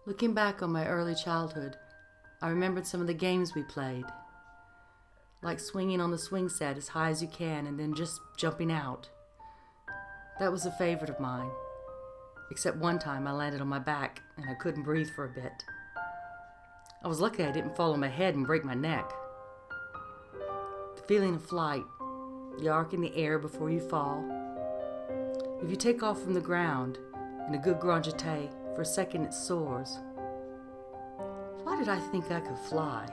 Looking back on my early childhood, I remembered some of the games we played, like swinging on the swing set as high as you can and then just jumping out. That was a favorite of mine, except one time I landed on my back and I couldn't breathe for a bit. I was lucky I didn't fall on my head and break my neck. The feeling of flight, the arc in the air before you fall. If you take off from the ground in a good grand jeté, for a second it soars. Why did I think I could fly?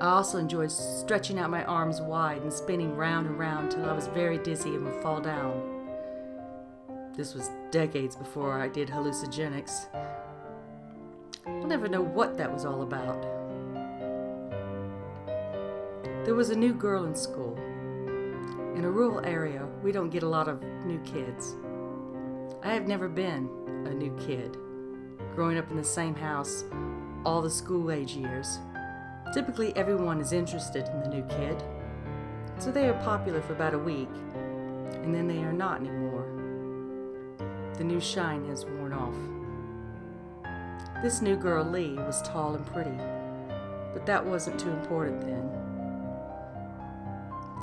I also enjoyed stretching out my arms wide and spinning round and round till I was very dizzy and would fall down. This was decades before I did hallucinogenics. I'll never know what that was all about. There was a new girl in school. In a rural area, we don't get a lot of new kids. I have never been a new kid, growing up in the same house all the school-age years. Typically, everyone is interested in the new kid, so they are popular for about a week, and then they are not anymore. The new shine has worn off. This new girl, Lee, was tall and pretty, but that wasn't too important then.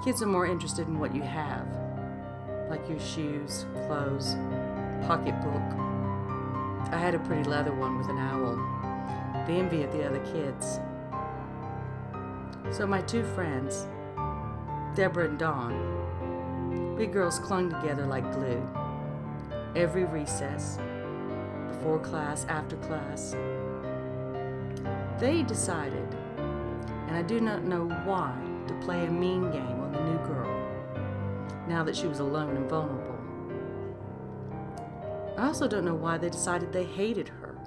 Kids are more interested in what you have, like your shoes, clothes, pocketbook. I had a pretty leather one with an owl, the envy of the other kids. So my two friends, Deborah and Dawn, we girls clung together like glue. Every recess, before class, after class. They decided, and I do not know why, to play a mean game on the new girl, now that she was alone and vulnerable. I also don't know why they decided they hated her.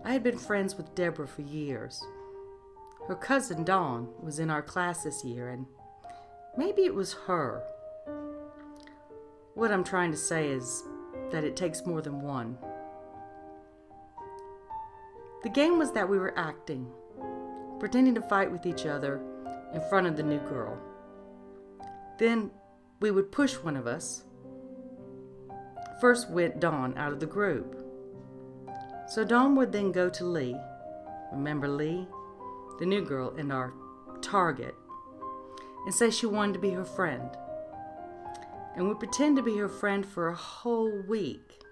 I had been friends with Deborah for years. Her cousin Dawn was in our class this year, and maybe it was her. What I'm trying to say is that it takes more than one. The game was that we were acting, pretending to fight with each other in front of the new girl. Then we would push one of us. First went Dawn out of the group. So Dawn would then go to Lee. Remember Lee? The new girl and our target. And say she wanted to be her friend. And would pretend to be her friend for a whole week.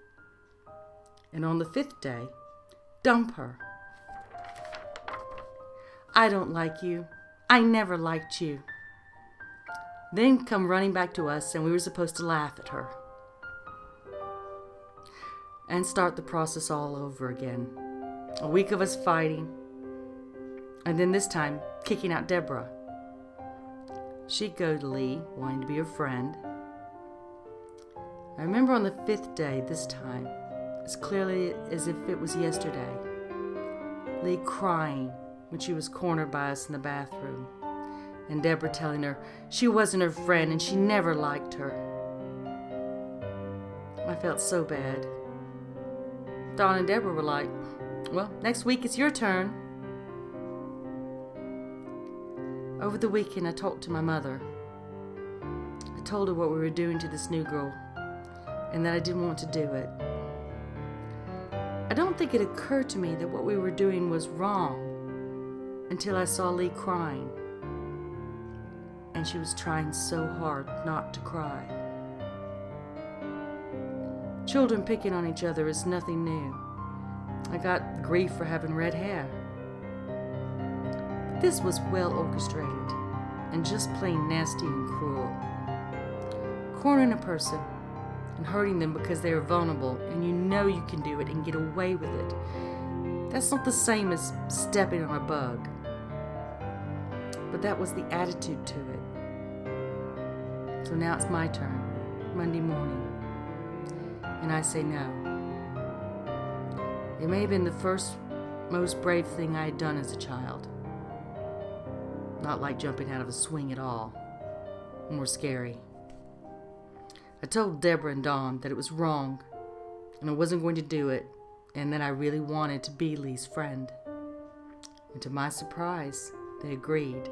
And on the 5th day, dump her. I don't like you. I never liked you. Then come running back to us, and we were supposed to laugh at her. And start the process all over again. A week of us fighting. And then this time, kicking out Deborah. She'd go to Lee, wanting to be her friend. I remember on the 5th day this time, as clearly as if it was yesterday, Lee crying when she was cornered by us in the bathroom, and Deborah telling her she wasn't her friend and she never liked her. I felt so bad. Dawn and Deborah were like, well, next week it's your turn. Over the weekend I talked to my mother. I told her what we were doing to this new girl, and that I didn't want to do it. I don't think it occurred to me that what we were doing was wrong until I saw Lee crying. And she was trying so hard not to cry. Children picking on each other is nothing new. I got grief for having red hair. But this was well orchestrated and just plain nasty and cruel. Cornering a person and hurting them because they are vulnerable and you know you can do it and get away with it. That's not the same as stepping on a bug. But that was the attitude to it. So now it's my turn, Monday morning. And I say no. It may have been the first, most brave thing I had done as a child. Not like jumping out of a swing at all. More scary. I told Deborah and Dawn that it was wrong, and I wasn't going to do it, and that I really wanted to be Lee's friend. And to my surprise, they agreed.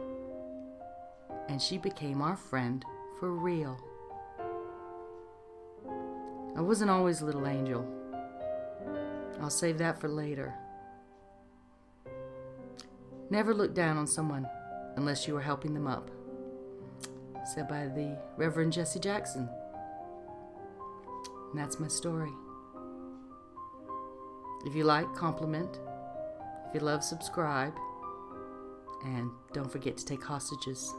And she became our friend for real. I wasn't always a little angel. I'll save that for later. Never look down on someone unless you are helping them up. Said by the Reverend Jesse Jackson. And that's my story. If you like, compliment. If you love, subscribe. And don't forget to take hostages.